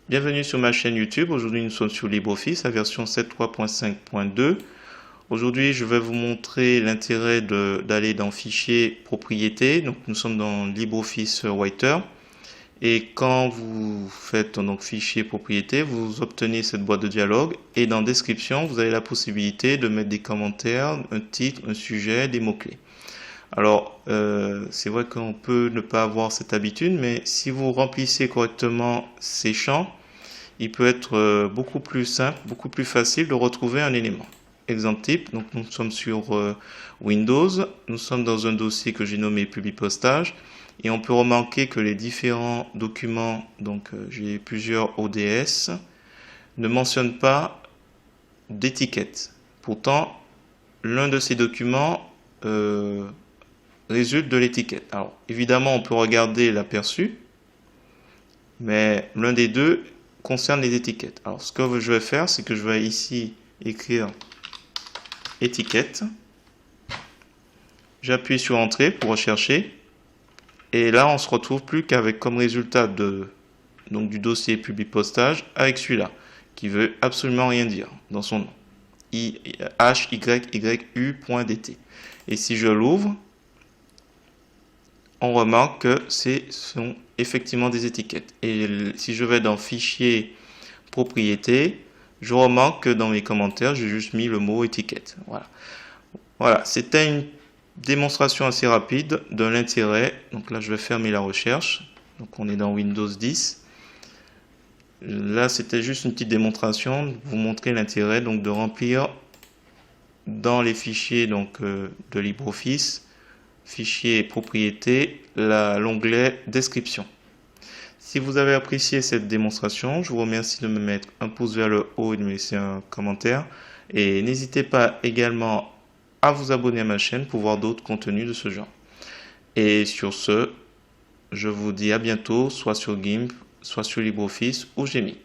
Bienvenue sur ma chaîne YouTube. Aujourd'hui, nous sommes sur LibreOffice, la version 7.3.5.2. Aujourd'hui, je vais vous montrer l'intérêt d'aller dans Fichier, Propriétés. Donc, nous sommes dans LibreOffice Writer. Et quand vous faites donc Fichier, Propriétés, vous obtenez cette boîte de dialogue. Et dans Description, vous avez la possibilité de mettre des commentaires, un titre, un sujet, des mots-clés. Alors, c'est vrai qu'on peut ne pas avoir cette habitude, mais si vous remplissez correctement ces champs, il peut être beaucoup plus simple, beaucoup plus facile de retrouver un élément. Exemple type, donc nous sommes sur Windows, nous sommes dans un dossier que j'ai nommé Publipostage, et on peut remarquer que les différents documents, donc j'ai plusieurs ODS, ne mentionnent pas d'étiquette. Pourtant, l'un de ces documents résulte de l'étiquette. Alors, évidemment, on peut regarder l'aperçu, mais l'un des deux concerne les étiquettes. Alors, ce que je vais faire, c'est que je vais ici écrire étiquette. J'appuie sur Entrée pour rechercher. Et là, on se retrouve plus qu'avec comme résultat du dossier Publipostage avec celui-là, qui veut absolument rien dire dans son nom. HYYU.dt. Et si je l'ouvre, on remarque que ce sont effectivement des étiquettes. Et si je vais dans Fichier, Propriétés, je remarque que dans mes commentaires, j'ai juste mis le mot étiquette. Voilà, c'était une démonstration assez rapide de l'intérêt. Donc là, je vais fermer la recherche. Donc on est dans Windows 10. Là, c'était juste une petite démonstration, vous montrer l'intérêt donc de remplir dans les fichiers de LibreOffice, fichier propriété, l'onglet description. Si vous avez apprécié cette démonstration, je vous remercie de me mettre un pouce vers le haut et de me laisser un commentaire. Et n'hésitez pas également à vous abonner à ma chaîne pour voir d'autres contenus de ce genre. Et sur ce, je vous dis à bientôt, soit sur GIMP, soit sur LibreOffice ou Gmik.